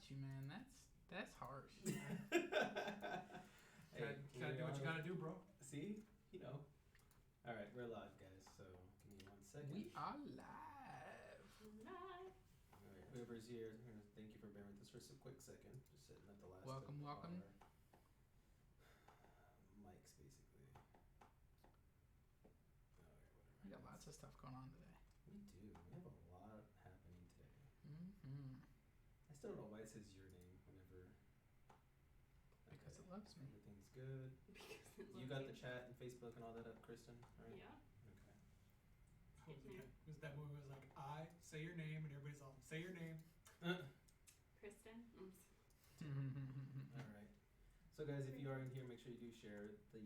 you, man. That's harsh. Hey, gotta do what you gotta do, bro. See? You know. Alright, we're live, guys, so give me 1 second. We are live. Alright, whoever's here, thank you for bearing with us for a quick second. Just setting up the last Welcome. mics, basically. Alright, whatever. We got lots of stuff going on today. We do. We have a lot happening today. Mm-hmm. I still don't know why it says your name whenever. Because it loves me. Everything's good. You got the chat and Facebook and all that up, Kristen, right? Yeah. Okay. Was that movie was like, I say your name, and everybody's all, say your name. Kristen. Alright. So guys, if you are in here, make sure you do share the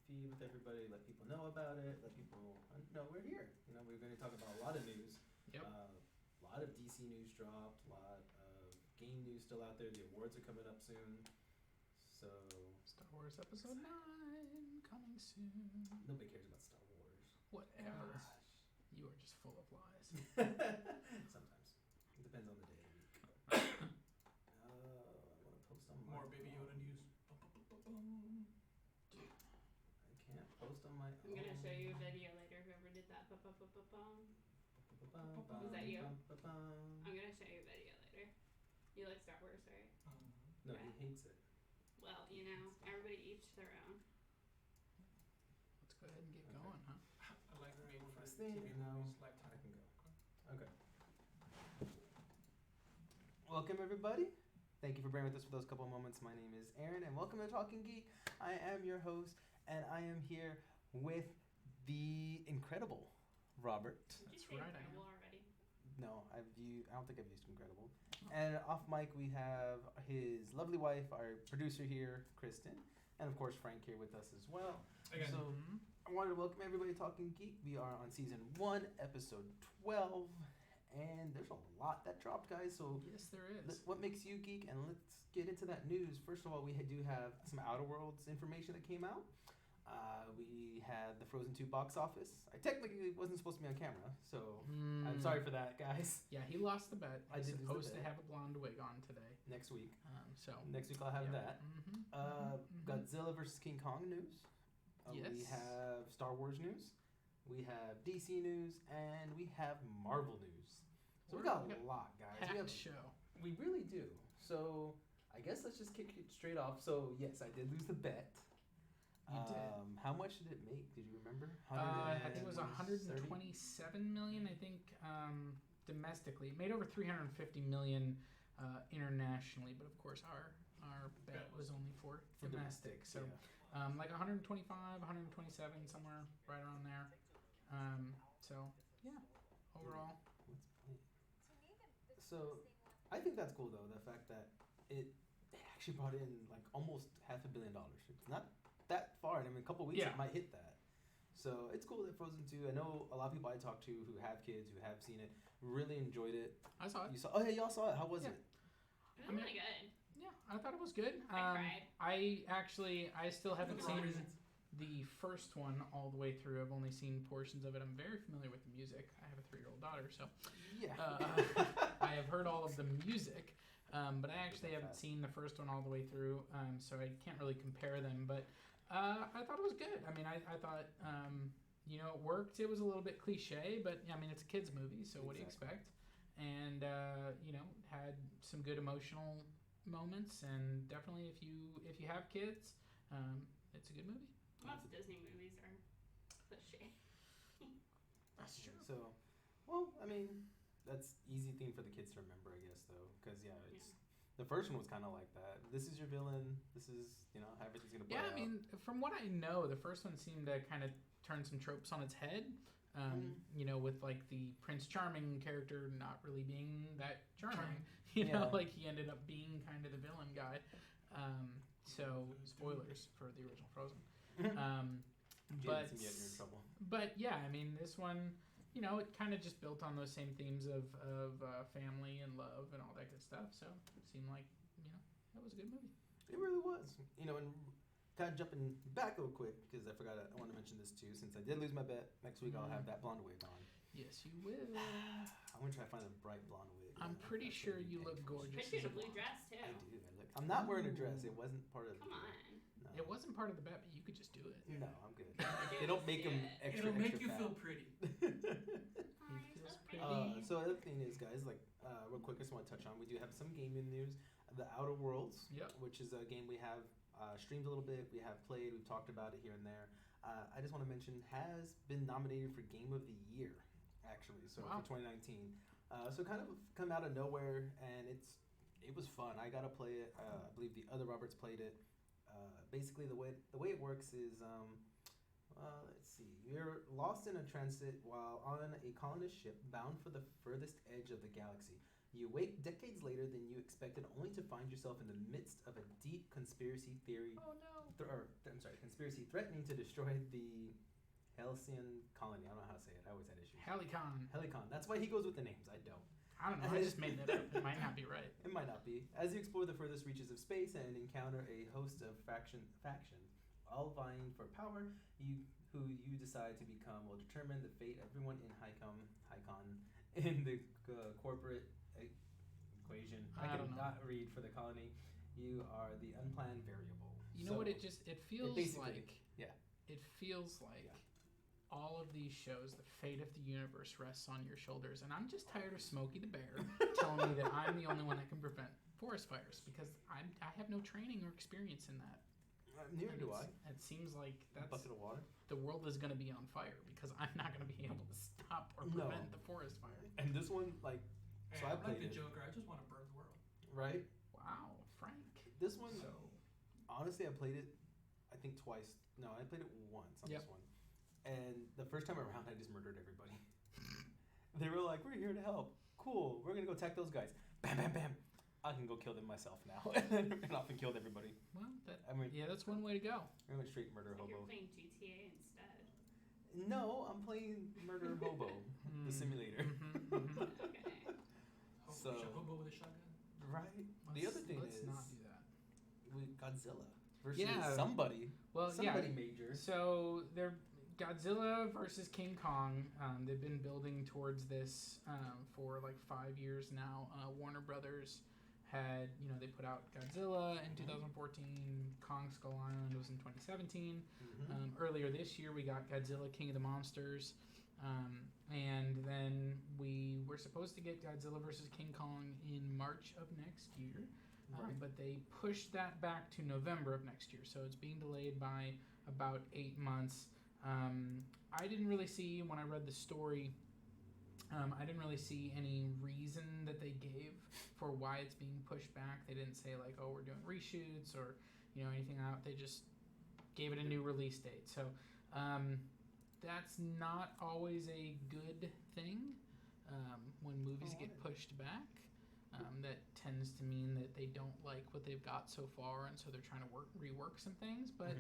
feed with everybody. Let people know about it. Let people know we're here. You know, we're going to talk about a lot of news. Yep. A lot of DC news dropped. A lot of game news still out there. The awards are coming up soon. So Star Wars Episode 9 coming soon. nobody cares about Star Wars. Whatever. Gosh. You are just full of lies. Sometimes. It depends on the day of the week. I want to post on my More Baby Yoda news. I can't post on my I'm gonna show you a video later. Whoever did that. Was that you? I'm gonna show you a video later. You like Star Wars, right? No, Yeah. he hates it. Well, you know, everybody each their own. Let's go ahead and get Okay. going, huh? I like made for First thing, TV you know, movies, I Lifetime. can go. Okay. Welcome, everybody. Thank you for bearing with us for those couple of moments. My name is Aaron, and welcome to Talkin Geek. I am your host, and I am here with the incredible Robert. Did you That's say right, I incredible am. already? No, I don't think I've used incredible. And off mic, we have his lovely wife, our producer here, Kristen, and of course Frank here with us as well. Again. So I wanted to welcome everybody to Talkin Geek. We are on season 1, episode 12, and there's a lot that dropped, guys. So Yes, there is. what makes you geek? And let's get into that news. First of all, we do have some Outer Worlds information that came out. We had the Frozen 2 box office. I technically wasn't supposed to be on camera, so I'm sorry for that, guys. Yeah, he lost the bet. I He's did lose the supposed to bet. have a blonde wig on today. Next week. So Next week I'll have yeah. that. Mm-hmm. Godzilla vs. King Kong news. We Yes. have Star Wars news. We have DC news, and we have Marvel news. So we got a lot, guys. Packed show. We really do. So I guess let's just kick it straight off. So yes, I did lose the bet. You did. How much did it make? Did you remember? I think it was 130? 127 million. I think domestically, it made over 350 million internationally. But of course, our bet was only for domestic. So like 125, 127, somewhere right around there. So yeah, overall. So I think that's cool though. The fact that it actually brought in like almost $500 million. It's not that far. And I mean, a couple of weeks Yeah. it might hit that. So it's cool that Frozen 2. I know a lot of people I talked to who have kids who have seen it really enjoyed it. I saw it. You saw? Oh yeah, y'all saw it. How was Yeah. it? It was really good. Yeah, I thought it was good. I cried. I still haven't For the wrong seen reasons. the first one all the way through. I've only seen portions of it. I'm very familiar with the music. I have a 3-year-old daughter, so Yeah. I have heard all of the music, but I actually haven't seen the first one all the way through, so I can't really compare them. But I thought it was good. I mean, I thought, it worked. It was a little bit cliche, but I mean, it's a kid's movie, so what do you expect? And, had some good emotional moments, and definitely if you have kids, it's a good movie. Most Disney movies are cliche. That's true. So, well, I mean, that's easy thing for the kids to remember, I guess, though, because the first one was kind of like that. This is your villain. This is how everything's gonna play out. Yeah, I mean, from what I know, the first one seemed to kind of turn some tropes on its head. With like the Prince Charming character not really being that charming. Like he ended up being kind of the villain guy. So spoilers for the original Frozen. But getting in trouble. But yeah, I mean, this one, it kind of just built on those same themes of family and love and all that good stuff. So it seemed like that was a good movie. It really was. And kind of jumping back real quick because I want to mention this too. Since I did lose my bet, next week I'll have that blonde wig on. Yes, you will. I'm gonna try to find a bright blonde wig. I'm pretty sure you look gorgeous. Put you in as a blue blonde. dress too. I do. I'm not wearing a dress. It wasn't part of the Come deal. on. No. It wasn't part of the bet, but you could just do it. No, I'm good. Yeah, They don't just make do them it. extra. It'll make extra you fat. feel pretty. Oh, He you're feels so pretty. So the other thing is, guys, like real quick, I just want to touch on. We do have some gaming news. The Outer Worlds, Yep. which is a game we have streamed a little bit. We have played. We've talked about it here and there. I just want to mention has been nominated for Game of the Year, actually. So Wow. for 2019. So kind of come out of nowhere, and it was fun. I got to play it. I believe the other Roberts played it. Basically, the way it works is, let's see, you're lost in a transit while on a colonist ship bound for the furthest edge of the galaxy. You wake decades later than you expected, only to find yourself in the midst of a deep conspiracy theory. Oh no. Conspiracy threatening to destroy the Halcyon colony. I don't know how to say it. I always had issues. Helicon. That's why he goes with the names. I don't. I don't know. I just made that up. It might not be right. It might not be. As you explore the furthest reaches of space and encounter a host of factions, all vying for power, who you decide to become will determine the fate of everyone in Hycon in the corporate equation. I don't know. cannot read for the colony. You are the unplanned variable. You know what? It feels basically- like. yeah. It feels like. Yeah. All of these shows, the fate of the universe rests on your shoulders, and I'm just tired of Smokey the Bear telling me that I'm the only one that can prevent forest fires because I have no training or experience in that. Neither And do I. It seems like A that's bucket of water. the world is going to be on fire because I'm not going to be able to stop or No. prevent the forest fire. And this one, like, Hey, so I I'm like played the it. Joker. I just want to burn the world. Right? Wow, Frank. This one, So honestly, I played it, I think twice. No, I played it once on Yep. this one. And the first time around, I just murdered everybody. They were like, we're here to help. Cool, we're going to go attack those guys. Bam, bam, bam. I can go kill them myself now. And off and killed everybody. well, I mean, that's one way to go. I went straight murder It's like hobo. you're playing GTA instead. No, I'm playing murder hobo, the simulator. Okay. So- Hobo with a shotgun. Right? The other thing let's is, not do that. with Godzilla versus Yeah. somebody Well, major. So they're Godzilla versus King Kong. They've been building towards this for like 5 years now. Warner Brothers had, they put out Godzilla in 2014. Kong Skull Island was in 2017. Earlier this year, we got Godzilla King of the Monsters. And then we were supposed to get Godzilla versus King Kong in March of next year. Right. But they pushed that back to November of next year. So it's being delayed by about 8 months. I didn't really see, when I read the story, I didn't really see any reason that they gave for why it's being pushed back. They didn't say like, oh, we're doing reshoots or, anything out. They just gave it a new release date. So that's not always a good thing when movies get pushed back. That tends to mean that they don't like what they've got so far, and so they're trying to rework some things. But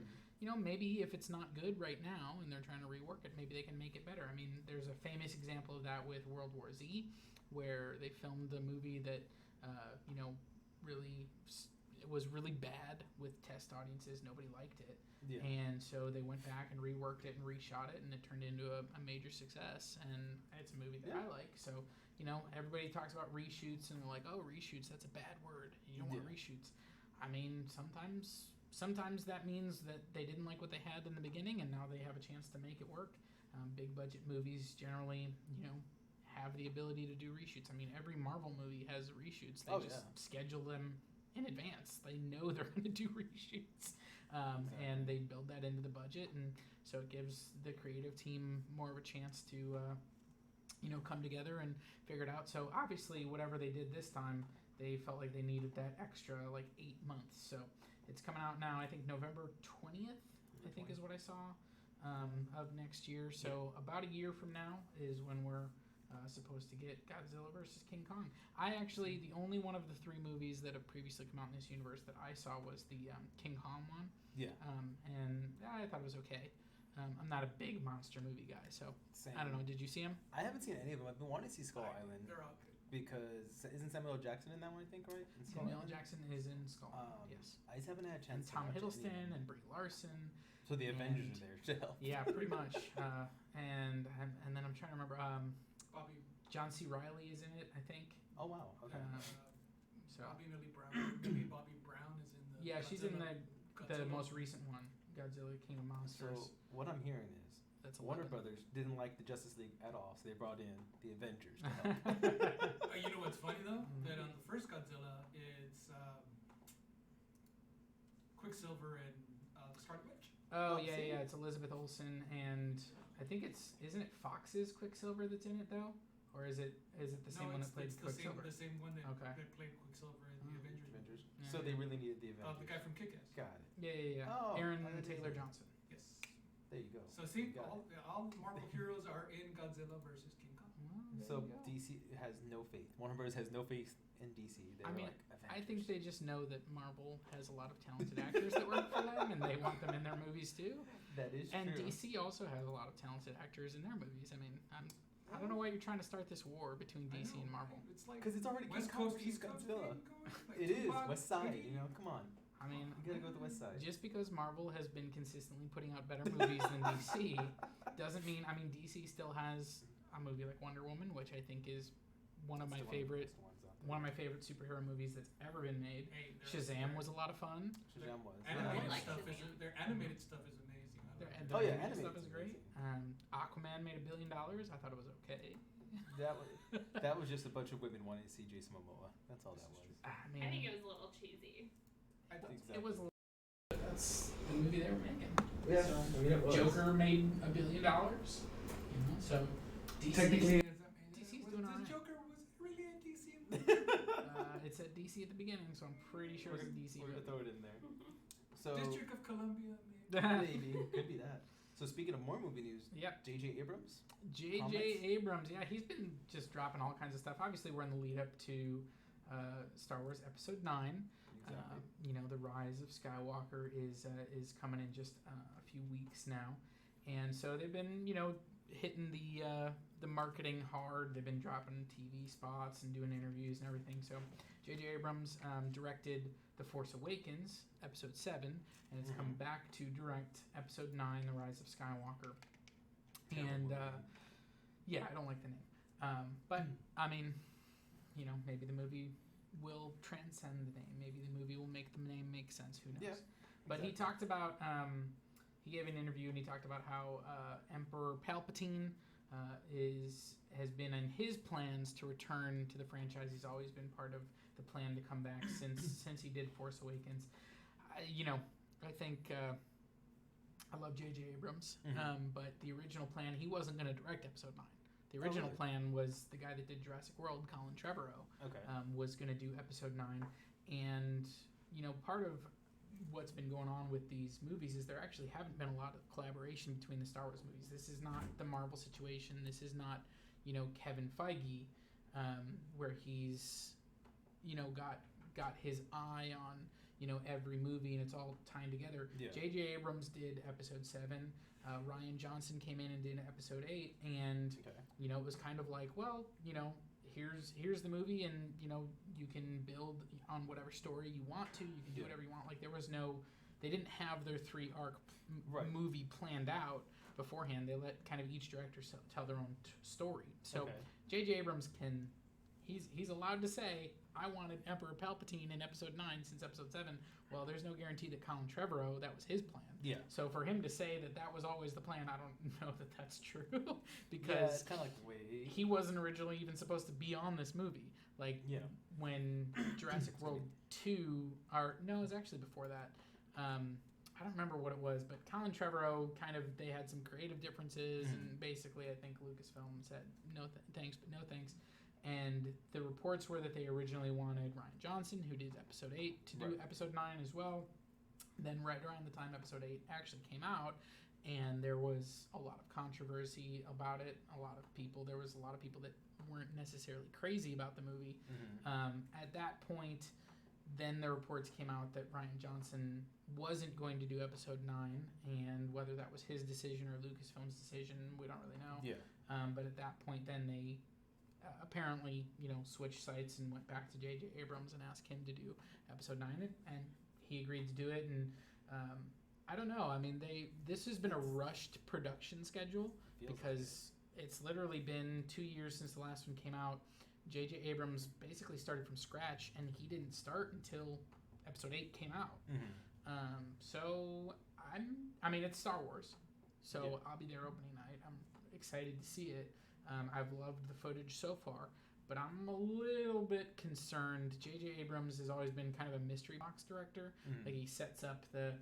maybe if it's not good right now and they're trying to rework it, maybe they can make it better. I mean, there's a famous example of that with World War Z, where they filmed the movie that it was really bad with test audiences. Nobody liked it. Yeah. And so they went back and reworked it and reshot it, and it turned into a major success. And it's a movie that I like. So, everybody talks about reshoots, and they're like, oh, reshoots, that's a bad word. You don't want reshoots. I mean, sometimes that means that they didn't like what they had in the beginning, and now they have a chance to make it work. Big budget movies generally, have the ability to do reshoots. I mean, every Marvel movie has reshoots. They schedule them in advance. They know they're going to do reshoots. And they build that into the budget, and so it gives the creative team more of a chance to come together and figure it out. So obviously whatever they did this time, they felt like they needed that extra 8 months. So it's coming out now, I think November 20th, I think is what I saw, of next year. So about a year from now is when we're supposed to get Godzilla versus King Kong. The only one of the 3 movies that have previously come out in this universe that I saw was the King Kong one. Yeah. And I thought it was okay. I'm not a big monster movie guy, so Same. I don't know. Did you see him? I haven't seen any of them. I've been wanting to see Skull Island They're all good. because isn't Samuel L. Jackson in that one? I think, right? In Skull Samuel L. Island? Jackson is in Skull Island, yes. I just haven't had a And chance. Tom to watch Hiddleston any of them. and Brie Larson. So the Avengers are there still. Yeah, pretty much. And then I'm trying to remember. Bobby John C. Reilly is in it, I think. Oh wow. Okay. So Bobby Millie Brown. Bobby Brown is in the. yeah, she's in the Godzilla. most recent one, Godzilla King of Monsters. So what I'm hearing is That's Warner 11. Brothers didn't like the Justice League at all, so they brought in the Avengers to help. You know what's funny though? That on the first Godzilla, it's Quicksilver and the Scarlet Witch. Oh Oh, yeah, see? yeah, it's Elizabeth Olsen, and I think isn't it Fox's Quicksilver that's in it though, or is it the same one that played it's the Quicksilver? same one that, Okay. that played Quicksilver in the Avengers. Avengers. Yeah, So they yeah. really needed the Avengers. The guy from Kick-Ass. Got it. Yeah. Oh, Aaron I didn't Taylor know. Johnson. Yes. There you go. So see, Got all Marvel heroes are in Godzilla versus King Kong. Well, there So you go. DC has no faith. Warner Brothers has no faith in DC. They I were mean, like, Avengers. I think they just know that Marvel has a lot of talented actors that work for them, and they want them in their movies too. that is And true. DC also has a lot of talented actors in their movies. I mean, I don't know why you're trying to start this war between I DC know, and Marvel. right? It's like Because it's already West King Kong Coast, versus East Coast Godzilla. thing going, like It is Tupac, West Side. Biggie. You know, come on. I mean, You gotta go with the West Side. just because Marvel has been consistently putting out better movies than DC doesn't mean. I mean, DC still has a movie like Wonder Woman, which I think is one of my It's the favorite it's the ones out there. one of my favorite superhero movies that's ever been made. Hey, Shazam was a lot of fun. Shazam was. Animated I like stuff Shazam. their animated stuff is amazing. I Their, like it. their Oh, yeah, animated stuff animated's is great. Aquaman made $1 billion. I thought it was okay. That was just a bunch of women wanting to see Jason Momoa. That's all that was. I I think mean, it was a little cheesy. I thought Exactly. it was. That's the movie they were making. Yeah, So, I mean, it was. Joker made $1 billion. So DC. Technically, DC's was doing the alright. Joker was it really a DC? It said DC at the beginning, so I'm pretty sure it's a DC We're gonna movie. throw it in there. So District of Columbia, maybe. maybe could be that. So speaking of more movie news, Yep. J.J. Abrams. J.J. Comments? Abrams, yeah, he's been just dropping all kinds of stuff. Obviously, we're in the lead up to Star Wars Episode 9. Exactly. You know, the Rise of Skywalker is coming in just a few weeks now, and so they've been hitting the marketing hard. They've been dropping TV spots and doing interviews and everything. So J.J. Abrams directed The Force Awakens Episode 7, and it's coming back to direct Episode 9, The Rise of Skywalker. And yeah, I don't like the name, but I mean, maybe the movie will transcend the name. Maybe the movie will make the name make sense. Who knows? Yeah, But he exactly. talked about. He gave an interview and he talked about how Emperor Palpatine has been in his plans to return to the franchise. He's always been part of the plan to come back since he did Force Awakens. I think I love J.J. Abrams, but the original plan, he wasn't going to direct Episode 9. The original really? plan was the guy that did Jurassic World, Colin Trevorrow, Okay. was going to do Episode 9. And, part of what's been going on with these movies is there actually haven't been a lot of collaboration between the Star Wars movies. This is not the Marvel situation. This is not, Kevin Feige, where he's, got his eye on, every movie and it's all tying together. Yeah. J.J. Abrams did Episode 7. Ryan Johnson came in and did Episode 8. And, Okay. it was kind of like, well, here's the movie, and you can build on whatever story you want to. You can do Yeah. whatever you want. Like they didn't have their 3-arc Right. movie planned out beforehand. They let kind of each director tell their own story. So Okay. J.J. Abrams he's allowed to say, I wanted Emperor Palpatine in Episode 9 since Episode 7. Well, there's no guarantee that Colin Trevorrow, that was his plan. Yeah. So for him to say that was always the plan, I don't know that that's true Yeah, because it's kind of like way. he wasn't originally even supposed to be on this movie. Like Yeah. when Jurassic World 2, it was actually before that. I don't remember what it was, but Colin Trevorrow they had some creative differences, and basically I think Lucasfilm said no thanks, but no thanks. And the reports were that they originally wanted Ryan Johnson, who did Episode 8, to do Right. Episode 9 as well. Then right around the time Episode 8 actually came out, and there was a lot of controversy about it. There was a lot of people that weren't necessarily crazy about the movie. At that point, then the reports came out that Ryan Johnson wasn't going to do Episode 9, and whether that was his decision or Lucasfilm's decision, we don't really know. Yeah. But at that point, then they apparently, switched sites and went back to J.J. Abrams and asked him to do Episode 9, and he agreed to do it. And I don't know. I mean, this has been a rushed production schedule Feels because it's literally been 2 years since the last one came out. J.J. Abrams basically started from scratch, and he didn't start until Episode 8 came out. So I mean, it's Star Wars, so I'll be there opening night. I'm excited to see it. I've loved the footage so far, but I'm a little bit concerned. J.J. Abrams has always been kind of a mystery box director. Like, he sets up the,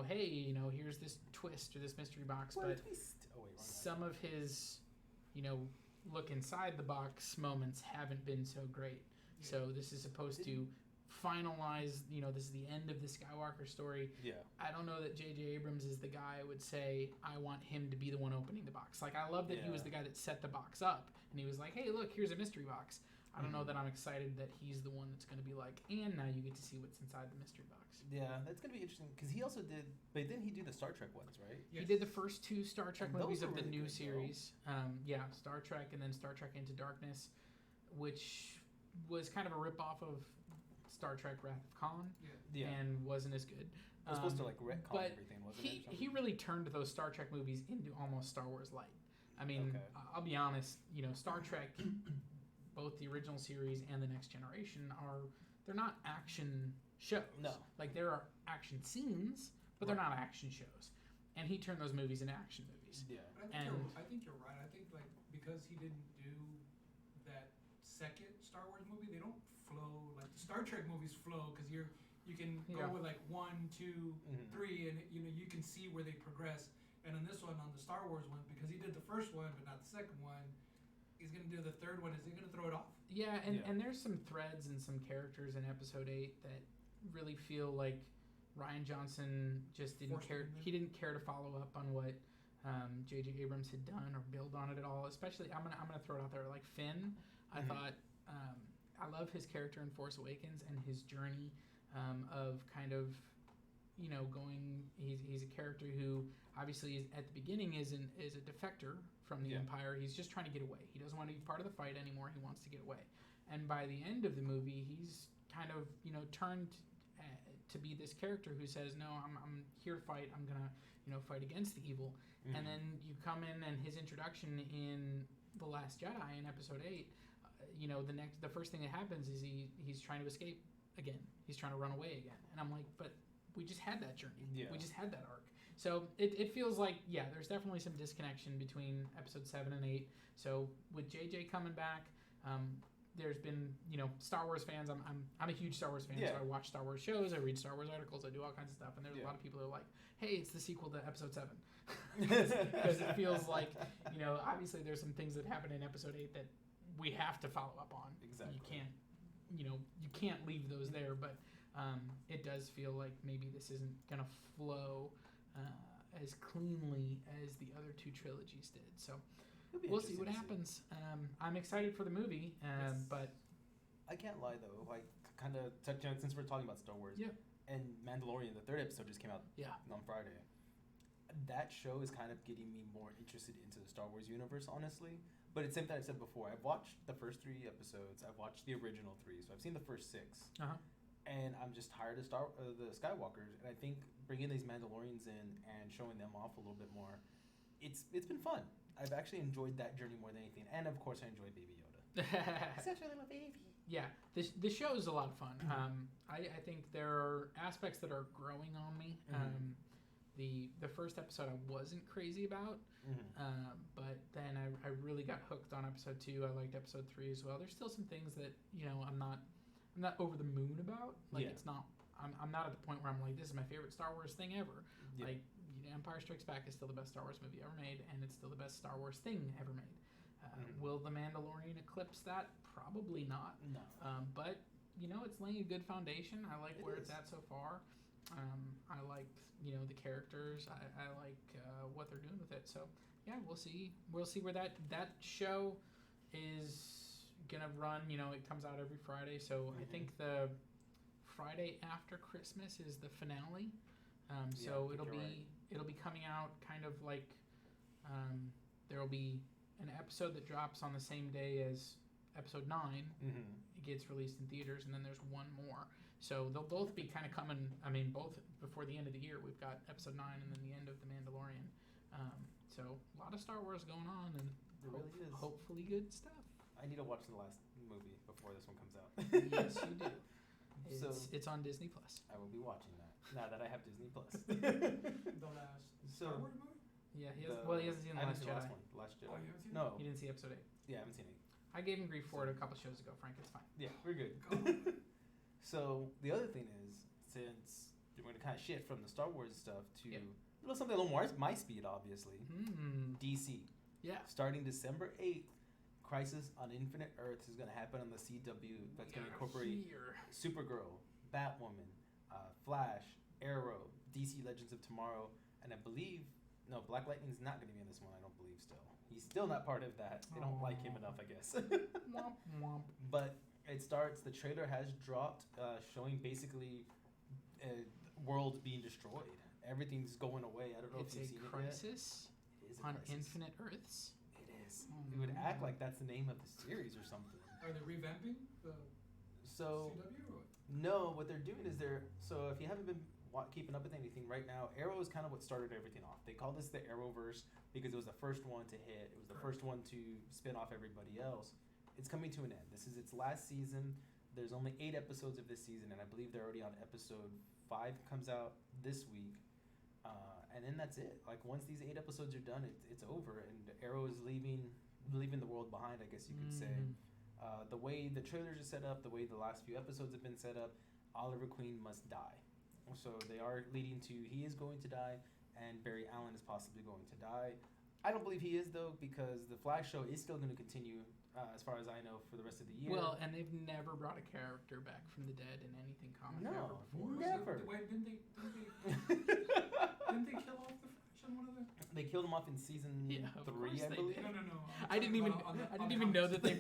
hey, here's this twist or this mystery box, but some of his, look inside the box moments haven't been so great. So this is supposed to finalize, this is the end of the Skywalker story. I don't know that J.J. Abrams is the guy I would say I want him to be the one opening the box. Like, I love that he was the guy that set the box up, and he was like, hey, look, here's a mystery box. I don't know that I'm excited that he's the one that's going to be like, and now you get to see what's inside the mystery box. Yeah, that's going to be interesting, because he also did, but didn't he do the Star Trek ones, right? He did the first 2 Star Trek movies of the really new good, series. Star Trek and then Star Trek Into Darkness, which was kind of a ripoff of Star Trek Wrath of Khan, and wasn't as good. It was supposed to retcon everything, wasn't it? He really turned those Star Trek movies into almost Star Wars light. I mean, I'll be honest, Star Trek, both the original series and the Next Generation, they're not action shows. No. Like, there are action scenes, but they're not action shows. And he turned those movies into action movies. Yeah. I think you're right. I think, because he didn't do that second Star Wars movie, they don't flow like the Star Trek movies flow, because you can go with 1, 2, 3, and you can see where they progress. And on this one, on the Star Wars one, because he did the first one but not the second one, he's gonna do the third one. Is he gonna throw it off? Yeah, and there's some threads and some characters in Episode 8 that really feel like Rian Johnson just didn't care. He didn't care to follow up on what J.J. Abrams had done or build on it at all. Especially, I'm gonna throw it out there, like Finn. I thought. I love his character in Force Awakens and his journey of kind of, going. He's a character who obviously is, at the beginning is a defector from the Empire. He's just trying to get away. He doesn't want to be part of the fight anymore. He wants to get away. And by the end of the movie, he's kind of turned to be this character who says, "No, I'm here to fight. I'm gonna fight against the evil." And then you come in, and his introduction in The Last Jedi in Episode 8. The first thing that happens is he's trying to escape again. He's trying to run away again. And I'm like, but we just had that journey. Yeah. We just had that arc. So it feels like, there's definitely some disconnection between Episode 7 and 8. So with JJ coming back, there's been, Star Wars fans. I'm a huge Star Wars fan, so I watch Star Wars shows, I read Star Wars articles, I do all kinds of stuff. And there's a lot of people who are like, hey, it's the sequel to Episode 7. Because it feels like, obviously there's some things that happen in Episode 8 that we have to follow up on. Exactly. You can't leave those there, but it does feel like maybe this isn't gonna flow as cleanly as the other 2 trilogies did. So we'll see what happens. I'm excited for the movie, but I can't lie though. Like, kind of touching on, since we're talking about Star Wars. Yeah. And Mandalorian, the 3rd episode just came out. On Friday. That show is kind of getting me more interested into the Star Wars universe, honestly. But it's the same thing I said before. I've watched the first 3 episodes. I've watched the original 3, so I've seen the first 6. And I'm just tired of the Skywalkers. And I think bringing these Mandalorians in and showing them off a little bit more, it's been fun. I've actually enjoyed that journey more than anything. And of course, I enjoyed Baby Yoda. Such a little baby. Yeah, the show is a lot of fun. I think there are aspects that are growing on me. The first episode I wasn't crazy about, but then I really got hooked on episode 2. I liked episode 3 as well. There's still some things that I'm not over the moon about. Like it's not. I'm not at the point where I'm like, this is my favorite Star Wars thing ever. Like, Empire Strikes Back is still the best Star Wars movie ever made, and it's still the best Star Wars thing ever made. Will The Mandalorian eclipse that? Probably not. No. But it's laying a good foundation. I like where it's at so far. I like the characters. I like what they're doing with it. So we'll see. We'll see where that show is gonna run. It comes out every Friday. So I think the Friday after Christmas is the finale. So it'll be coming out kind of like there'll be an episode that drops on the same day as episode 9. It gets released in theaters, and then there's one more. So they'll both be kind of coming. I mean, both before the end of the year. We've got episode 9 and then the end of The Mandalorian. So a lot of Star Wars going on, and There really is. Hopefully good stuff. I need to watch the last movie before this one comes out. Yes, you do. It's on Disney Plus. I will be watching that now that I have Disney Plus. The last Star Wars movie? Yeah, he hasn't seen The Last Jedi. The Last Jedi. Oh, you haven't seen No. He didn't see episode 8. Yeah, I haven't seen it. I gave him grief for it a couple shows ago, Frank. It's fine. Yeah, we're good. So the other thing is, since we're going to kind of shift from the Star Wars stuff to something a little more my speed, obviously. DC. Yeah. Starting December 8th, Crisis on Infinite Earths is going to happen on the CW. That's going to incorporate Supergirl, Batwoman, Flash, Arrow, DC Legends of Tomorrow, and I believe Black Lightning's not going to be in this one. I don't believe still. He's still not part of that. They don't like him enough, I guess. Womp, womp. But it starts. The trailer has dropped, showing basically worlds being destroyed. Everything's going away. I don't know if you've seen it yet. Crisis on Infinite Earths. It is. It would act like that's the name of the series or something. Are they revamping the So CW? Or? no, what they're doing is so if you haven't been keeping up with anything right now, Arrow is kind of what started everything off. They call this the Arrowverse because it was the first one to hit. It was the first one to spin off everybody else. It's coming to an end. This is its last season. There's only 8 episodes of this season, and I believe they're already on episode 5. Comes out this week, and then that's it. Like once these 8 episodes are done, it's over, and Arrow is leaving the world behind, I guess you could say. The way the trailers are set up, the way the last few episodes have been set up, Oliver Queen must die. So they are leading to he is going to die, and Barry Allen is possibly going to die. I don't believe he is, though, because the Flash show is still going to continue, as far as I know, for the rest of the year. Well, and they've never brought a character back from the dead in anything comic ever before. Never. Wait, didn't they kill off the Flash on one of the? They killed him off in season 3, I believe. No. I didn't even know that they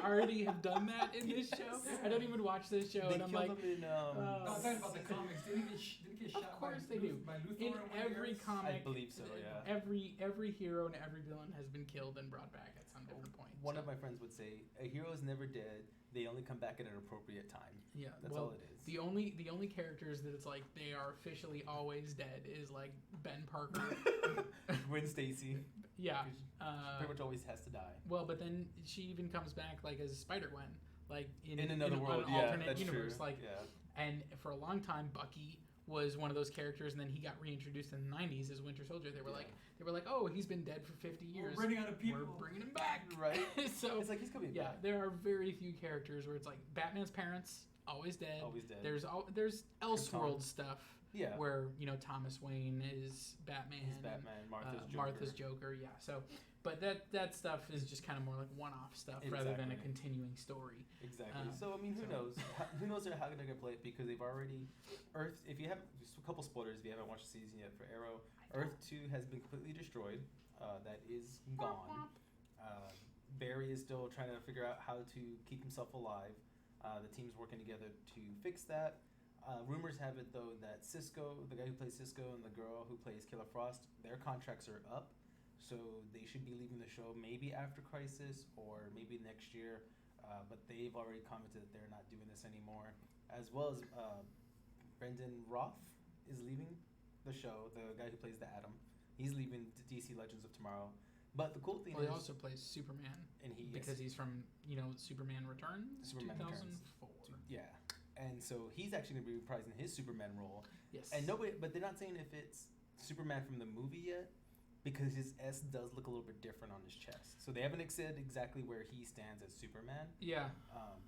already have done that in this show. I don't even watch this show, and I'm like, him in, no, I'm talking about the comics. Didn't he get shot? Of course they do. By Luthor In every comic, I believe so. Yeah. Every hero and every villain has been killed and brought back at some different point. One of my friends would say, "A hero is never dead. They only come back at an appropriate time." Yeah, that's all it is. The only characters that it's like they are officially always dead is like Ben Parker, Gwen Stacy. Yeah, pretty much always has to die. Well, but then she even comes back like as Spider-Gwen, like in another world, an alternate universe. True. Like, and for a long time, Bucky was one of those characters, and then he got reintroduced in the '90s as Winter Soldier. They were like, oh, he's been dead for 50 years. We're running out of people. We're bringing him back, right? So it's like he's coming back. Yeah, there are very few characters where it's like Batman's parents always dead. Always dead. There's Elseworld stuff. Yeah. Where Thomas Wayne is Batman. He's Batman. Martha's Joker. Yeah. So, but that stuff is just kind of more like one-off stuff rather than a continuing story. Exactly. So I mean, who knows? Who knows how they're gonna play it, because they've already Earth. If you have just a couple spoilers, if you haven't watched the season yet for Arrow, Earth 2 has been completely destroyed. That is gone. Barry is still trying to figure out how to keep himself alive. The team's working together to fix that. Rumors have it, though, that Cisco, the guy who plays Cisco, and the girl who plays Killer Frost, their contracts are up. So they should be leaving the show maybe after Crisis or maybe next year. But they've already commented that they're not doing this anymore. As well as Brendan Roth is leaving the show, the guy who plays the Atom. He's leaving DC Legends of Tomorrow. But the cool thing is... he also plays Superman. And because he's from, Superman Returns, Superman 2004. Yeah. And so he's actually going to be reprising his Superman role. Yes. And but they're not saying if it's Superman from the movie yet, because his S does look a little bit different on his chest. So they haven't said exactly where he stands as Superman. Yeah.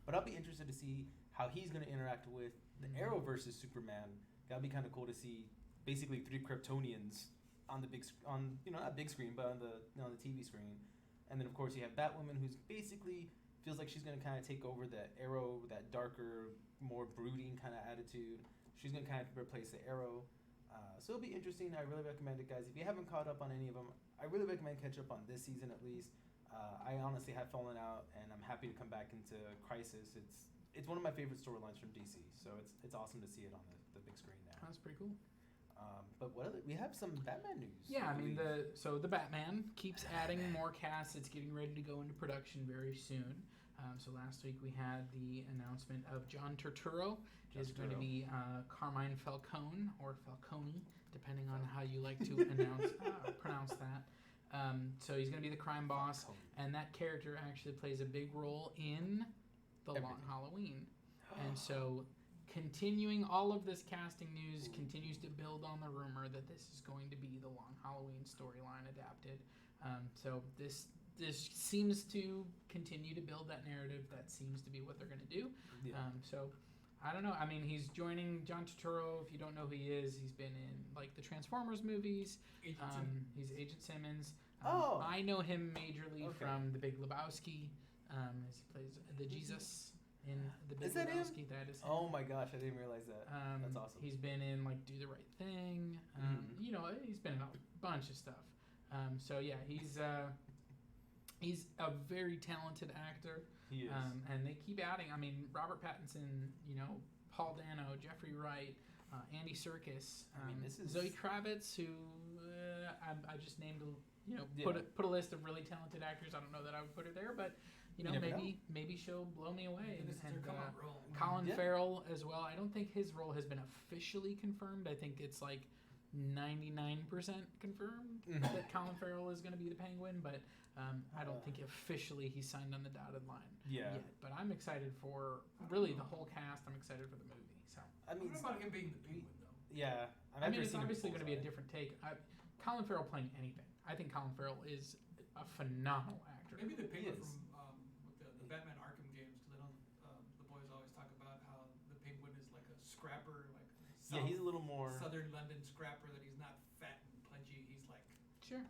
But I'll be interested to see how he's going to interact with the Arrow versus Superman. That'll be kind of cool to see basically 3 Kryptonians on the not big screen, but on the TV screen. And then of course you have Batwoman, who's basically feels like she's going to kind of take over the Arrow, that darker, more brooding kind of attitude. She's going to kind of replace the Arrow. So it'll be interesting. I really recommend it, guys. If you haven't caught up on any of them, I really recommend catch up on this season at least. I honestly have fallen out, and I'm happy to come back into Crisis. It's one of my favorite storylines from DC, so it's awesome to see it on the big screen now. That's pretty cool. But we have some Batman news. Yeah, I mean the Batman keeps adding more casts. It's getting ready to go into production very soon. So last week we had the announcement of John Turturro is going to be Carmine Falcone or Falcone, depending on how you like to pronounce that. So he's going to be the crime boss, and that character actually plays a big role in The Long Halloween. And so continuing all of this casting news continues to build on the rumor that this is going to be the Long Halloween storyline adapted. So this seems to continue to build that narrative. That seems to be what they're going to do. Yeah. So I don't know. I mean, he's joining John Turturro. If you don't know who he is, he's been in like the Transformers movies. He's Agent Simmons. I know him majorly from The Big Lebowski. As he plays the Jesus in The Big Lebowski. That is him. Oh my gosh, I didn't realize that. That's awesome. He's been in like Do the Right Thing. You know, he's been in a bunch of stuff. So yeah, he's a very talented actor. He is. And they keep adding. I mean, Robert Pattinson, you know, Paul Dano, Jeffrey Wright, Andy Serkis, this is Zoe Kravitz, who I just named. You know, put a list of really talented actors. I don't know that I would put her there, but you know, maybe she'll blow me away. And Colin Farrell as well. I don't think his role has been officially confirmed. I think it's like 99% confirmed that Colin Farrell is going to be the Penguin, but I don't think officially he's signed on the dotted line yet. But I'm excited for really the whole cast. I'm excited for the movie. So I mean, what about him being the Penguin though? Yeah, I mean, it's obviously going to be a different take. Colin Farrell playing anything. I think Colin Farrell is a phenomenal actor. Maybe the Penguin from the Batman Arkham games, because I know the boys always talk about how the Penguin is like a scrapper, like he's a little more Southern London scrapper. That he's not fat and pudgy. He's like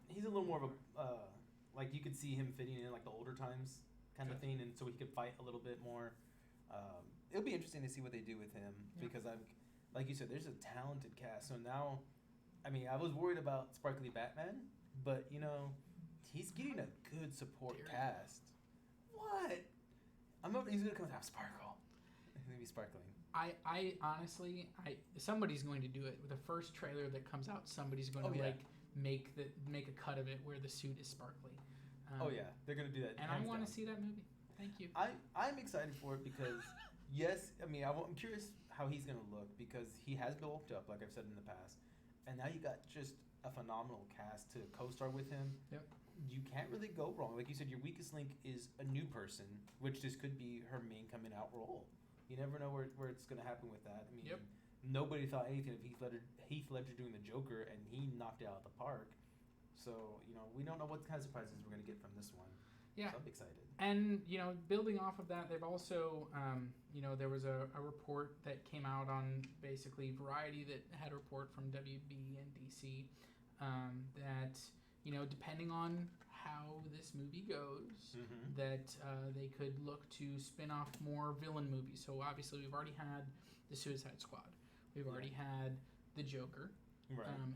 he's a little more of a like you could see him fitting in like the older times kind of thing, and so he could fight a little bit more. It'll be interesting to see what they do with him because like you said, there's a talented cast. So now, I mean, I was worried about Sparkly Batman. But, you know, he's getting a good support cast. What? He's going to come out sparkle. He's going to be sparkling. I honestly, somebody's going to do it. With the first trailer that comes out, somebody's going to make a cut of it where the suit is sparkly. They're going to do that. And I want to see that movie. Thank you. I'm excited for it because, yes, I mean, I'm curious how he's going to look because he has bulked up, like I've said in the past. And now you got just a phenomenal cast to co-star with him. Yep. You can't really go wrong. Like you said, your weakest link is a new person, which this could be her main coming out role. You never know where it's going to happen with that. I mean, nobody thought anything of Heath Ledger doing the Joker, and he knocked it out of the park. So, you know, we don't know what kind of surprises we're going to get from this one. Yeah. So I'm excited. And, you know, building off of that, they've also, you know, there was a report that came out on basically Variety that had a report from WB and DC that, you know, depending on how this movie goes, that they could look to spin off more villain movies. So obviously we've already had the Suicide Squad. We've already had the Joker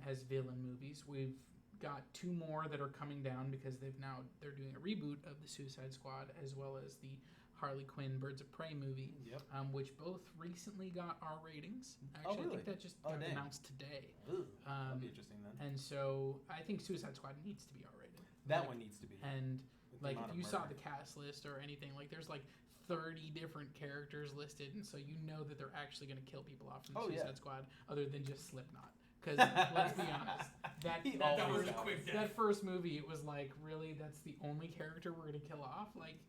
as villain movies. We've got two more that are coming down because they're doing a reboot of the Suicide Squad as well as the Harley Quinn Birds of Prey movie, which both recently got R ratings. Actually, really? I think that just got announced today. Ooh, that'd be interesting then. And so I think Suicide Squad needs to be R rated. That one needs to be. And like if you saw the cast list or anything, like there's like 30 different characters listed, and so you know that they're actually going to kill people off from the Suicide Squad, other than just Slipknot. Because let's be honest, that first movie, it was like, really, that's the only character we're going to kill off? Like,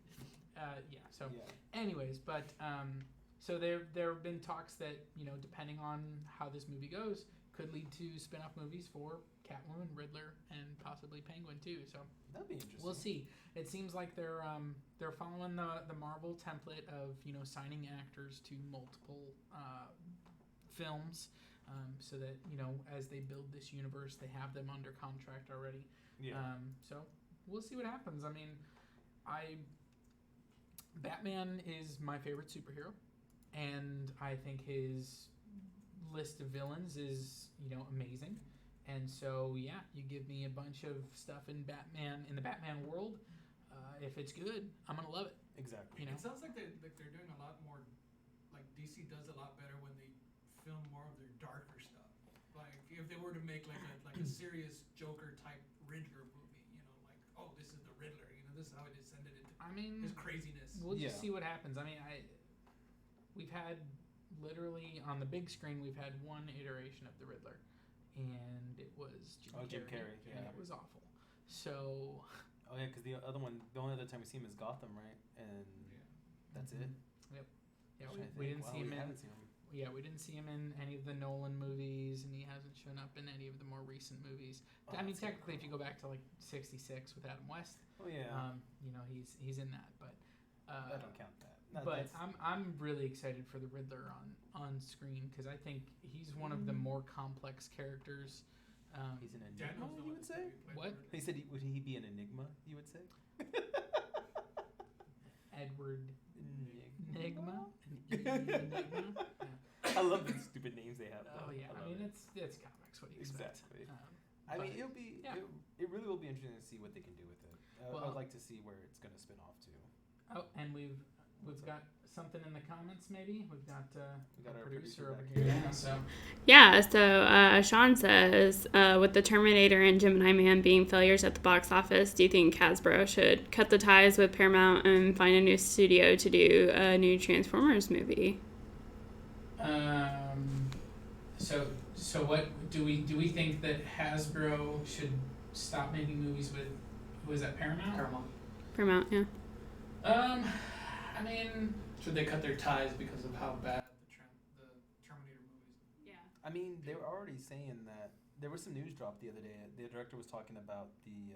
anyways, but so there have been talks that, you know, depending on how this movie goes, could lead to spin-off movies for Catwoman, Riddler, and possibly Penguin too. So that'd be interesting. We'll see. It seems like they're following the Marvel template of, you know, signing actors to multiple films. So that, you know, as they build this universe, they have them under contract already. So we'll see what happens. I mean, Batman is my favorite superhero, and I think his list of villains is, you know, amazing. And so, yeah, you give me a bunch of stuff in the Batman world. If it's good, I'm gonna love it. Exactly. You know? It sounds like they're doing a lot more. Like DC does a lot better when they film more of their darker stuff. Like if they were to make like a serious Joker type Riddler movie, you know, like, oh, this is the Riddler, you know, this is how it descended into his craziness. We'll just see what happens. I mean, we've had literally on the big screen we've had one iteration of the Riddler, and it was Jim Carrey, and it was awful. So. Oh yeah, because the only other time we see him is Gotham, right? And that's it. Yep. Yeah, I'm trying to we think. didn't Wow, see him we in. haven't seen him. Yeah, we didn't see him in any of the Nolan movies, and he hasn't shown up in any of the more recent movies. Oh, I mean, that's technically, if you go back to like '66 with Adam West, Oh yeah. he's in that. But I don't count that. No, but I'm really excited for the Riddler on screen because I think he's one of the more complex characters. He's an enigma, you would say? What? He said, would he be an enigma, you would say? Edward Enigma? I love these stupid names they have. Oh, yeah. I mean, it's comics. What do you expect? Exactly. I mean, it really will be interesting to see what they can do with it. I'd like to see where it's going to spin off to. Oh, and we've got something in the comments, maybe? We've got our producer over here. So Sean says, with the Terminator and Gemini Man being failures at the box office, do you think Hasbro should cut the ties with Paramount and find a new studio to do a new Transformers movie? So what do we think that Hasbro should stop making movies with? Who is that? Paramount. Paramount, yeah. I mean, should they cut their ties because of how bad the Terminator movies? Yeah. I mean, they were already saying that there was some news drop the other day. The director was talking about the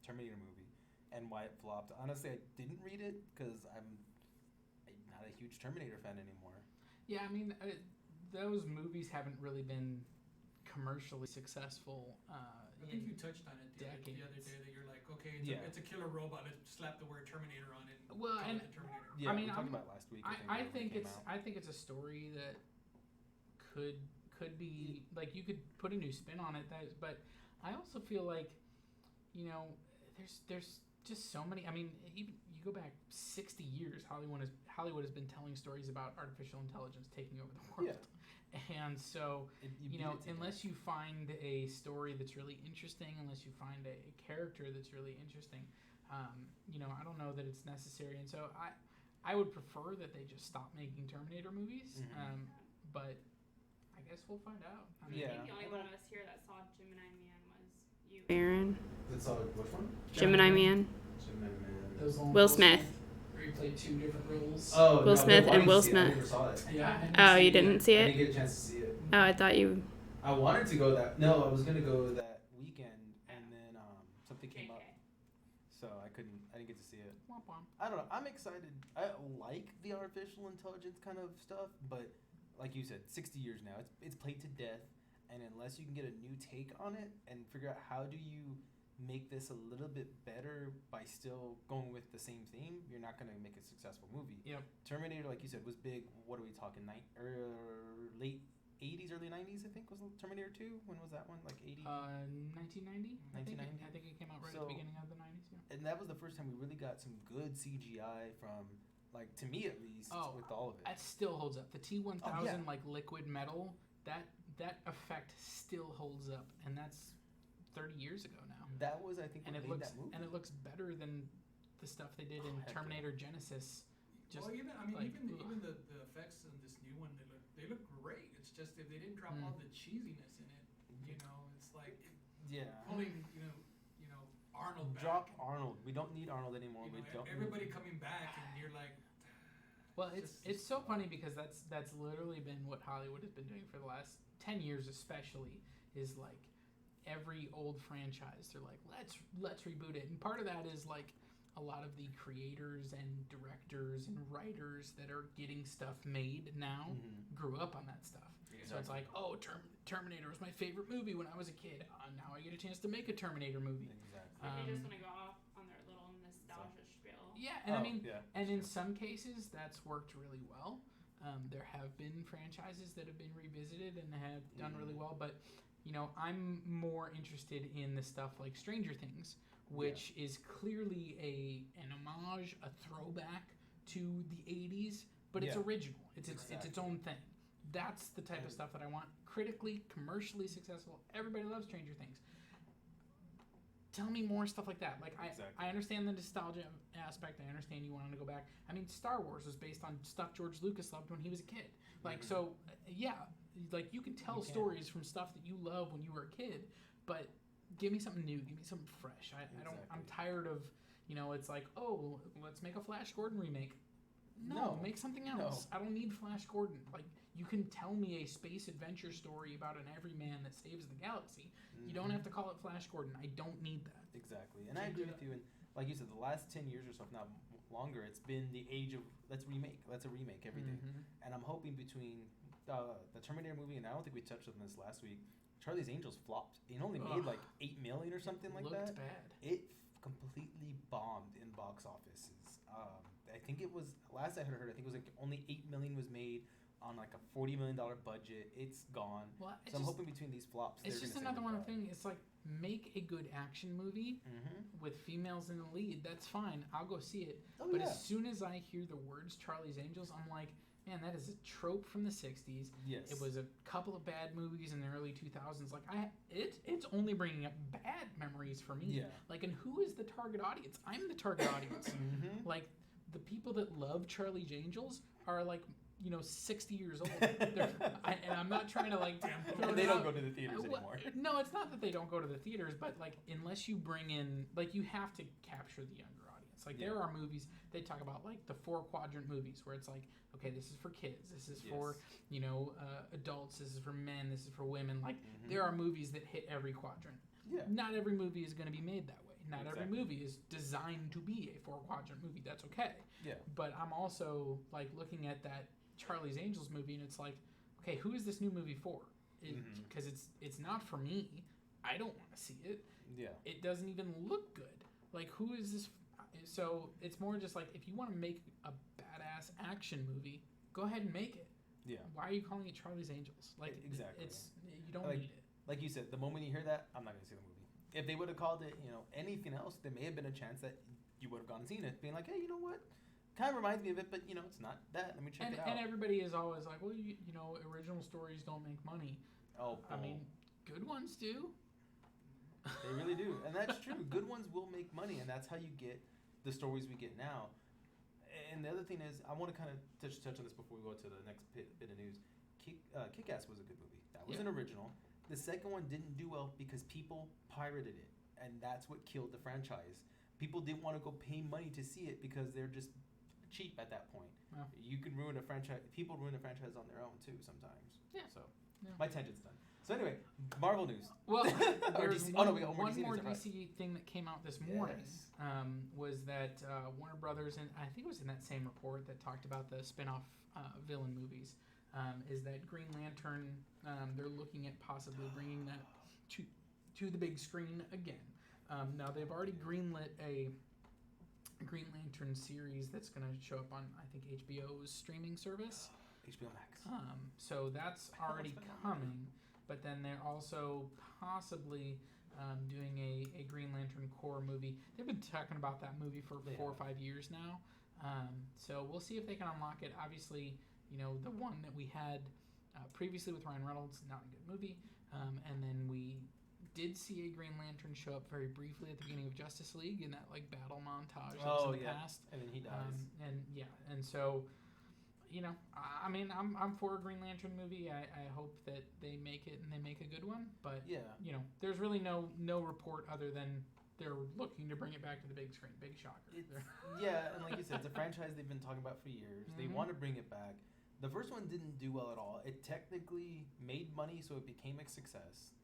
Terminator movie and why it flopped. Honestly, I didn't read it because I'm not a huge Terminator fan anymore. Yeah, I mean, those movies haven't really been commercially successful. I think you touched on it the other day that you're like, okay, it's a killer robot. Let's slap the word Terminator on it. Well, and the Terminator. Yeah, I mean, we talked about it last week. I think it's a story that could be like you could put a new spin on it. But I also feel like, there's just so many. I mean, even you go back 60 years, Hollywood has been telling stories about artificial intelligence taking over the world. Yeah. And so, unless you find a story that's really interesting, unless you find a character that's really interesting, I don't know that it's necessary. And so I would prefer that they just stop making Terminator movies. Mm-hmm. But I guess we'll find out. I think the only one of us here that saw Gemini Man was you. Aaron. That saw which one? Gemini Man. Will Smith. Where he played two different roles. Oh, Will Smith and Will Smith. I never saw it. Yeah. You didn't see it? I didn't get a chance to see it. Oh, I thought you. I wanted to go I was gonna go that weekend, and then something came up, so I didn't get to see it. Womp womp. I don't know. I'm excited. I like the artificial intelligence kind of stuff, but like you said, 60 years now, it's played to death, and unless you can get a new take on it and figure out how do you make this a little bit better by still going with the same theme, you're not going to make a successful movie. Yep. Terminator, like you said, was big. What are we talking? Late 80s, early 90s, I think, was Terminator 2? When was that one? Like 80? 1990? 1990? I think it came out right at the beginning of the 90s, yeah. And that was the first time we really got some good CGI from, like, to me at least, with all of it. That still holds up. The T-1000, like, liquid metal, that effect still holds up. And that's 30 years ago now. That was, I think, what made that movie. And it looks better than the stuff they did in Terminator Genesis. Even the effects in this new one, they look great. It's just if they didn't drop all the cheesiness in it, it's like pulling Arnold back. Drop Arnold. We don't need Arnold anymore. Everybody coming back, and you're like. Well, it's so funny because that's literally been what Hollywood has been doing for the last 10 years, especially, is like. Every old franchise, they're like, let's reboot it, and part of that is like a lot of the creators and directors and writers that are getting stuff made now grew up on that stuff. Exactly. So it's like, Terminator was my favorite movie when I was a kid. Now I get a chance to make a Terminator movie. Exactly. They just want to go off on their little nostalgia spiel. Yeah, and and in some cases that's worked really well. There have been franchises that have been revisited and have done really well, but. I'm more interested in the stuff like Stranger Things, which is clearly an homage, a throwback to the 80s, but it's original. It's its own thing. That's the type of stuff that I want. Critically, commercially successful. Everybody loves Stranger Things. Tell me more stuff like that. Like I understand the nostalgia aspect. I understand you wanted to go back. I mean, Star Wars was based on stuff George Lucas loved when he was a kid. Like so, like you can tell stories from stuff that you love when you were a kid, but give me something new. Give me something fresh. I don't. I'm tired of, it's like, oh, let's make a Flash Gordon remake. No, make something else. No. I don't need Flash Gordon. Like, you can tell me a space adventure story about an everyman that saves the galaxy. Mm-hmm. You don't have to call it Flash Gordon. I don't need that. Exactly. And I agree with you. And like you said, the last 10 years or so, if not longer, it's been the age of let's remake everything. Mm-hmm. And I'm hoping between the Terminator movie, and I don't think we touched on this last week, Charlie's Angels flopped. It only made like $8 million or something like that. Looked bad. It completely bombed in box offices. I think it was, last I heard, I think it was like only $8 million was made on like a $40 million budget. It's gone. Well, so I'm hoping between these flops, it's just another one thing. It's like, make a good action movie with females in the lead. That's fine. I'll go see it. But as soon as I hear the words Charlie's Angels, I'm like, man, that is a trope from the 60s. Yes. It was a couple of bad movies in the early 2000s. Like, it's only bringing up bad memories for me. Yeah. Like, and who is the target audience? I'm the target audience. Like, the people that love Charlie's Angels are like, 60 years old. And I'm not trying to like. They don't go to the theaters anymore. No, it's not that they don't go to the theaters, but like, unless you bring in, like, you have to capture the younger audience. Like, there are movies they talk about, like the 4-quadrant movies, where it's like, okay, this is for kids, this is for adults, this is for men, this is for women. Like, there are movies that hit every quadrant. Yeah. Not every movie is going to be made that way. Not every movie is designed to be a 4-quadrant movie. That's okay. Yeah. But I'm also like looking at that Charlie's Angels movie, and it's like, okay, who is this new movie for? Because it's not for me. I don't want to see it. Yeah. It doesn't even look good. Like, who is this? So it's more just like, if you want to make a badass action movie, go ahead and make it. Yeah. Why are you calling it Charlie's Angels? Like, exactly. You don't need it. Like you said, the moment you hear that, I'm not going to see the movie. If they would have called it, anything else, there may have been a chance that you would have gone and seen it, being like, hey, you know what? Kind of reminds me of it, but it's not that. Let me check it out. And everybody is always like, well, original stories don't make money. Oh, I mean, good ones do. They really do, and that's true. Good ones will make money, and that's how you get the stories we get now. And the other thing is, I want to kind of touch on this before we go to the next bit of news. Kick-Ass was a good movie. That was an original. The second one didn't do well because people pirated it, and that's what killed the franchise. People didn't want to go pay money to see it because they're just cheap at that point. Wow. You can ruin a franchise. People ruin a franchise on their own too sometimes. Yeah. So my tangent's done. So anyway, Marvel news. Well, there's DC. one more DC thing that came out this morning. Was that Warner Brothers, and I think it was in that same report that talked about the spin-off villain movies, is that Green Lantern, they're looking at possibly bringing that to the big screen again. Now, they've already greenlit a Green Lantern series that's going to show up on, I think, HBO's streaming service. HBO Max. So that's already coming. But then they're also possibly doing a Green Lantern Corps movie. They've been talking about that movie for 4 or 5 years now. So we'll see if they can unlock it. Obviously, the one that we had previously with Ryan Reynolds, not a good movie. And then we did see a Green Lantern show up very briefly at the beginning of Justice League in that like battle montage that was in the past. And then he dies. And so, I mean, I'm for a Green Lantern movie. I hope that they make it and they make a good one. But there's really no report other than they're looking to bring it back to the big screen. Big shocker. And like you said, it's a franchise they've been talking about for years. They want to bring it back. The first one didn't do well at all. It technically made money, so it became a success.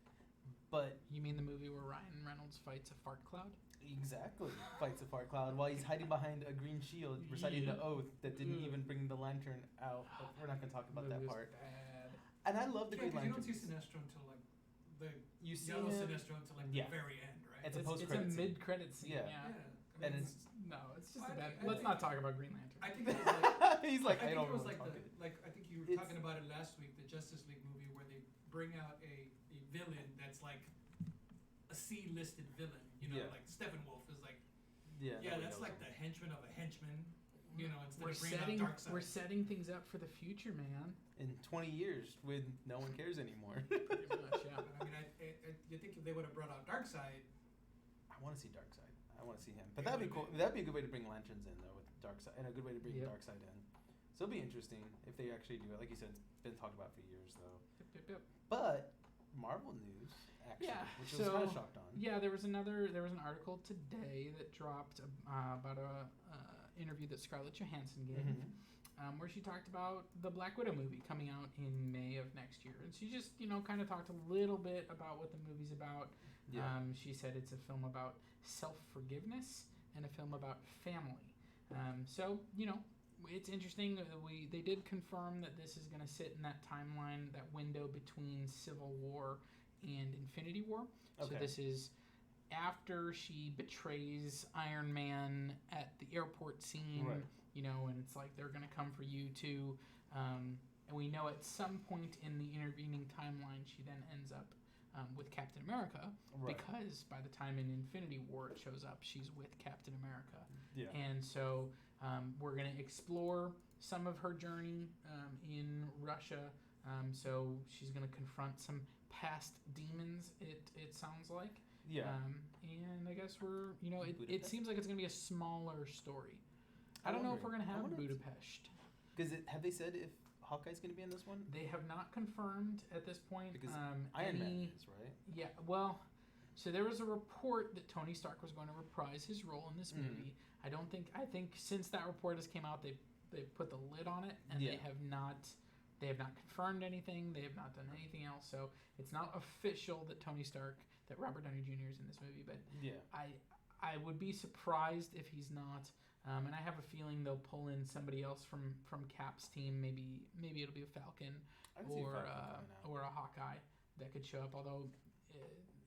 But you mean the movie where Ryan Reynolds fights a fart cloud? Exactly, fights a fart cloud while he's hiding behind a green shield, reciting the oath that didn't even bring the lantern out. But we're not going to talk about that part. Bad. And I love the Green Lantern. You don't see Sinestro until like the yellow Sinestro until like the very end, right? It's a post-credit scene. Mid-credit scene. Yeah. And it's just a bad. Let's not talk about Green Lantern. I think it was like he's like, I don't know. I think you were talking about it last week, the Justice League movie where they bring out a villain that's like a C-listed villain. Like Steppenwolf is like. Yeah, that's like the henchman of a henchman. Instead of bringing out Darkseid. We're setting things up for the future, man. In 20 years, when no one cares anymore. Pretty much, yeah. I mean, you think if they would have brought out Darkseid. I want to see Darkseid. I want to see him. But that'd be cool. That'd be a good way to bring Lanterns in, though, with Darkseid, and a good way to bring Darkseid in. So it'll be interesting if they actually do it. Like you said, it's been talked about for years, though. Yep. But Marvel news, actually, which I was so kind of shocked on. yeah, there was an article today that dropped about a interview that Scarlett Johansson gave. Where she talked about the Black Widow movie coming out in May of next year. And she just, kind of talked a little bit about what the movie's about. Yeah. She said it's a film about self-forgiveness and a film about family. So, it's interesting. They did confirm that this is going to sit in that timeline, that window between Civil War and Infinity War. Okay. So this is after she betrays Iron Man at the airport scene. Right. And it's like they're going to come for you too. And we know at some point in the intervening timeline, she then ends up with Captain America. Right. Because by the time in Infinity War it shows up, she's with Captain America. Yeah. And so we're going to explore some of her journey in Russia. So she's going to confront some past demons, it sounds like. Yeah. And I guess it seems like it's going to be a smaller story. I don't know if we're going to have Budapest. Because have they said if Hawkeye's going to be in this one? They have not confirmed at this point. Because Iron Man is, right? Yeah, well, so there was a report that Tony Stark was going to reprise his role in this movie. I think since that report has came out, they put the lid on it, and they have not confirmed anything. They have not done anything else. So it's not official that Robert Downey Jr. is in this movie, but I would be surprised if he's not. And I have a feeling they'll pull in somebody else from Cap's team. Maybe it'll be a Falcon or a Hawkeye that could show up. Although,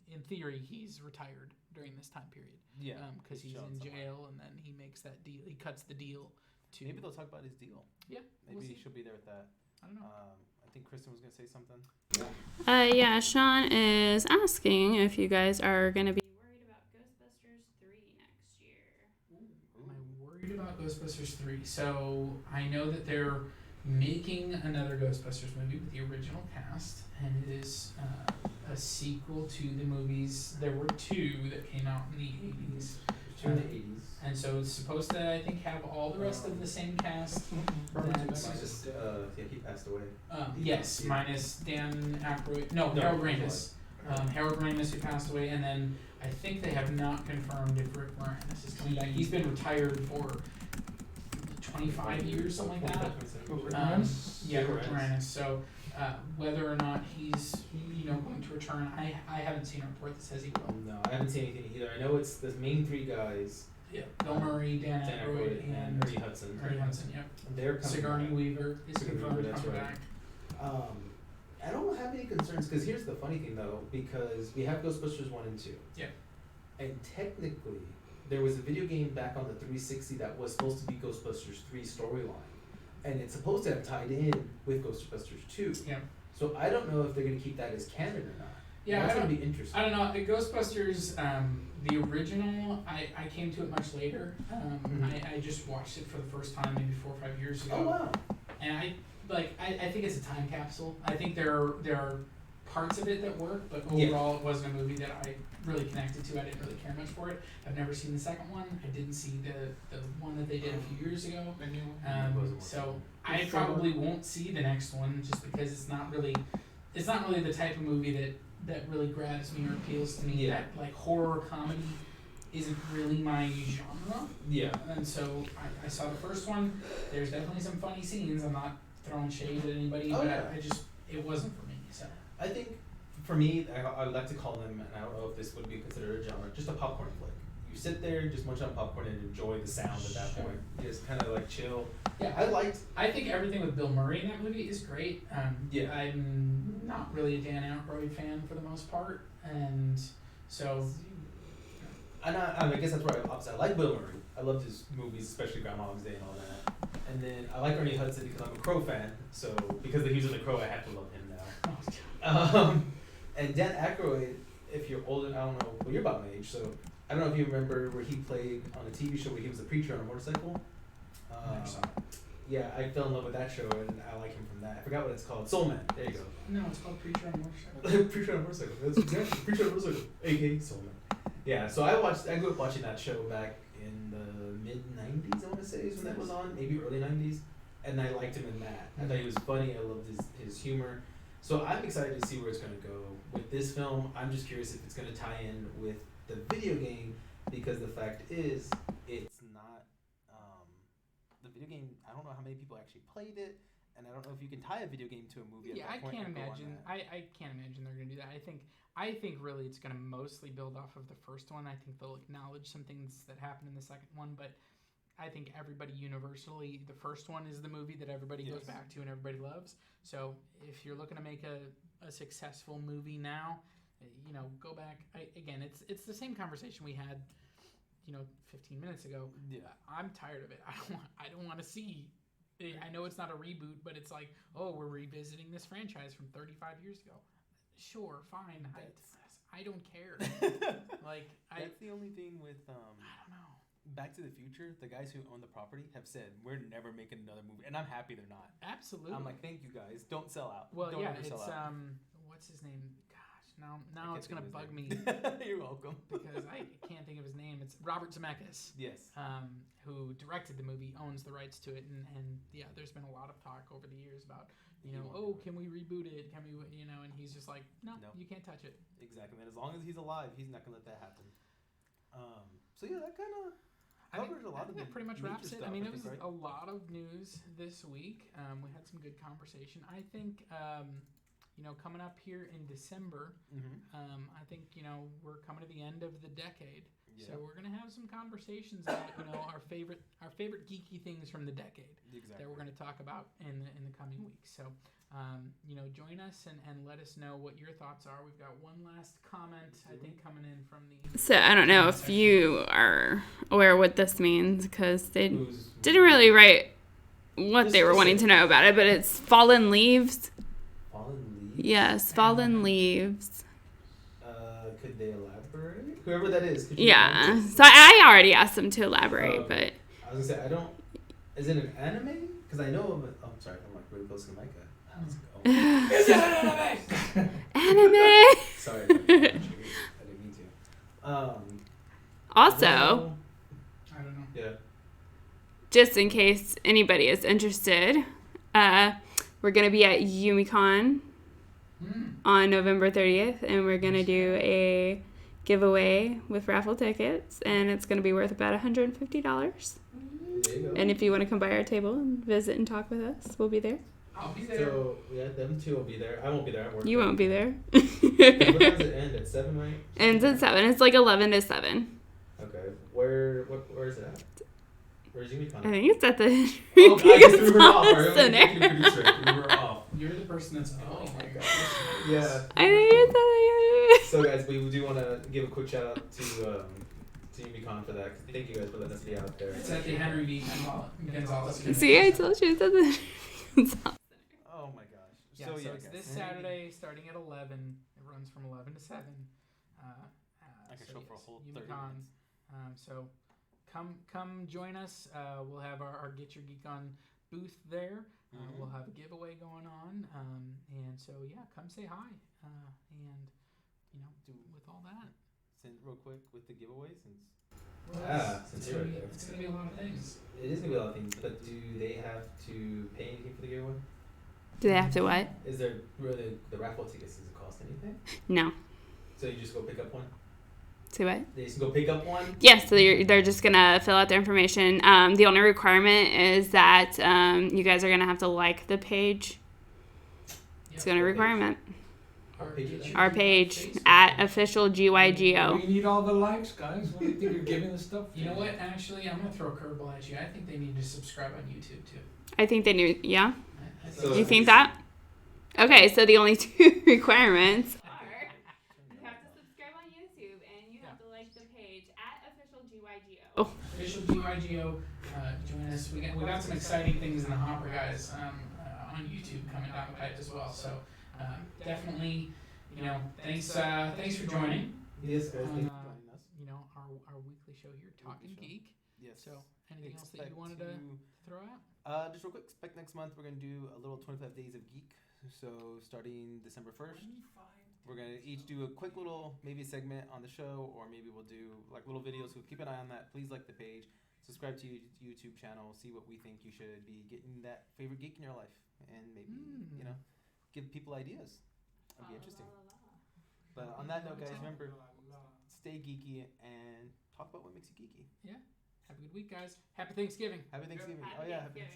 in theory, he's retired during this time period. Yeah, because he's in jail, and then he makes that deal. He cuts the deal to. Maybe they'll talk about his deal. Yeah, maybe she'll be there with that. I don't know. I think Kristen was gonna say something. Yeah, Sean is asking if you guys are gonna be worried about Ghostbusters 3 next year. Am I worried about Ghostbusters 3? So I know that they're making another Ghostbusters movie with the original cast, and it is a sequel to the movies. There were two that came out in the 80s. And so it's supposed to, I think, have all the rest of the same cast. Minus, he passed away. Yes, minus Dan Aykroyd. No, Harold Ramis. Harold Ramis, who passed away, and then I think they have not confirmed if Rick Moranis is coming back. He's been retired for 25 years, something like that. Yeah, Rick Moranis. So whether or not he's going to return, I haven't seen a report that says he will. No, I haven't seen anything either. I know it's the main three guys. Yeah, Bill Murray, Dan Aykroyd, and Ernie Hudson. Yep. They're coming Sigourney back. Weaver is confirmed that's coming right. back. I don't have any concerns because here's the funny thing though, because we have Ghostbusters 1 and 2. Yeah. And technically, there was a video game back on the 360 that was supposed to be Ghostbusters 3 storyline, and it's supposed to have tied in with Ghostbusters 2. Yeah. So I don't know if they're going to keep that as canon or not. Yeah, that's going to be interesting. I don't know. Ghostbusters, the original, I came to it much later. I just watched it for the first time maybe 4 or 5 years ago. Oh wow! And I think it's a time capsule. I think there are parts of it that work, but overall it wasn't a movie that I really connected to. I didn't really care much for it. I've never seen the second one. I didn't see the one that they did a few years ago. So I probably won't see the next one just because it's not really the type of movie that really grabs me or appeals to me. Yeah. That like horror comedy isn't really my genre. Yeah. And so I saw the first one. There's definitely some funny scenes. I'm not throwing shade at anybody, but it wasn't for me. So I think for me, I would like to call them, and I don't know if this would be considered a genre, just a popcorn flick. You sit there, just munch on popcorn and enjoy the sound at that point. You just kind of like chill. Yeah, I think everything with Bill Murray in that movie is great. I'm not really a Dan Aykroyd fan for the most part, and so. And I guess that's where I like Bill Murray. I loved his movies, especially Groundhog's Day and all that. And then I like Ernie Hudson because I'm a Crow fan. So because he was in The Crow, I have to love him now. And Dan Aykroyd, if you're older, I don't know, well, you're about my age, so I don't know if you remember where he played on a TV show where he was a preacher on a motorcycle. Yeah, I fell in love with that show, and I like him from that. I forgot what it's called. Soul Man. There you go. No, it's called Preacher on a Motorcycle. Preacher on a Motorcycle. That's exactly Preacher on a Motorcycle, aka Soul Man. Yeah, so I grew up watching that show back in the mid-90s, I want to say, is when that was on, maybe early 90s, and I liked him in that. I thought he was funny. I loved his humor. So I'm excited to see where it's going to go with this film. I'm just curious if it's going to tie in with the video game, because the fact is, it's not the video game. I don't know how many people actually played it, and I don't know if you can tie a video game to a movie. Yeah, at that point can't and go on imagine. that. I can't imagine they're gonna do that. I think really it's gonna mostly build off of the first one. I think they'll acknowledge some things that happened in the second one, but I think everybody universally, the first one is the movie that everybody goes back to and everybody loves. So if you're looking to make a successful movie now, you know, go back. Again, it's the same conversation we had, 15 minutes ago. Yeah. I'm tired of it. I don't want to see. I know it's not a reboot, but it's like, oh, we're revisiting this franchise from 35 years ago. Sure, fine. I don't care. That's the only thing with I don't know. Back to the Future. The guys who own the property have said we're never making another movie, and I'm happy they're not. Absolutely. I'm like, thank you guys. Don't sell out. Well, don't yeah, ever sell it's out. what's his name? Gosh, now it's gonna bug me You're welcome. because I can't think of his name. It's Robert Zemeckis. Yes. Who directed the movie, owns the rights to it, and yeah, there's been a lot of talk over the years about, can we reboot it? Can we, and he's just like, no, you can't touch it. Exactly. And as long as he's alive, he's not gonna let that happen. So yeah, that kind of covers a lot of that pretty much major wraps it. stuff, I mean, it think, was right? a lot of news this week. We had some good conversation. I think, coming up here in December, I think, we're coming to the end of the decade. Yeah. So we're gonna have some conversations about our favorite geeky things from the decade that we're gonna talk about in the coming weeks. So join us and let us know what your thoughts are. We've got one last comment I think coming in from the. So I don't know if you are aware what this means, because they didn't really write what they were wanting to know about it, but it's fallen leaves. Fallen leaves. Yes, fallen leaves. Could they elaborate? Whoever that is. Yeah. So I already asked them to elaborate, but I was gonna say, I don't. Is it an anime? Because I know of it. Oh, I'm sorry. I'm like really close to the mic. Is it an anime? anime. Sorry. I didn't mean to. Also, I don't know. Yeah. just in case anybody is interested, we're gonna be at YumiCon on November 30th, and we're gonna do a giveaway with raffle tickets, and it's gonna be worth about $150. There you go. And if you want to come by our table and visit and talk with us, we'll be there. I'll be there. So yeah, them two will be there. I won't be there. I'm working. You won't be there. What time does it end? At 7, right? Ends at 7. It's like 11 to 7. Okay. Where is it at? Where's UniCon? I think it's at the Oh, I just threw her off. Center. Threw her off. You're the person that's going there. Yeah. I think it's at So guys, we do want to give a quick shout out to UniCon for that. Thank you guys for letting us be out there. It's at the Henry V. Gonzalez. See, I told you it's at the Oh my gosh. Yeah, so it's guys. this Saturday starting at 11. It runs from 11 to 7. I can show for a whole 30 UniCon. minutes. So come join us. We'll have our Get Your Geek On booth there. We'll have a giveaway going on. And so, yeah, come say hi. And, with all that. Real quick with the giveaway since. It's going to be a lot of things. It is going to be a lot of things, but do they have to pay anything for the giveaway? Do they have to what? Is there really the raffle tickets? Does it cost anything? No. So you just go pick up one? See what? They just go pick up one? Yes, so they're just going to fill out their information. The only requirement is that you guys are going to have to like the page. It's the only requirement. Our page at official GYGO. We need all the likes, guys. What do you think you're giving this stuff? You know what? Actually, I'm going to throw a curveball at you. I think they need to subscribe on YouTube, too. I think they knew, yeah? So You think that? Okay, so the only 2 requirements are you have to subscribe on YouTube and you have to like the page at official GYGO. Oh. Official GYGO, join us. We got some exciting things in the hopper, guys, on YouTube coming down the pipe as well. So definitely, thanks for joining. Yes, guys, thank you for joining us. Our weekly show here, Talkin Geek. Yes. So anything else that you wanted to throw out? Just real quick, expect next month we're going to do a little 25 Days of Geek. So starting December 1st, we're going to each do a quick little, maybe a segment on the show, or maybe we'll do like little videos. So keep an eye on that. Please like the page, subscribe to YouTube channel, see what we think you should be getting that favorite geek in your life. And maybe, give people ideas. That'd be interesting. La, la, la. But on that note, guys, La, remember, la. stay geeky and talk about what makes you geeky. Have a good week, guys. Happy Thanksgiving. Happy Thanksgiving. Happy Oh yeah, happy Thanksgiving. Thanksgiving.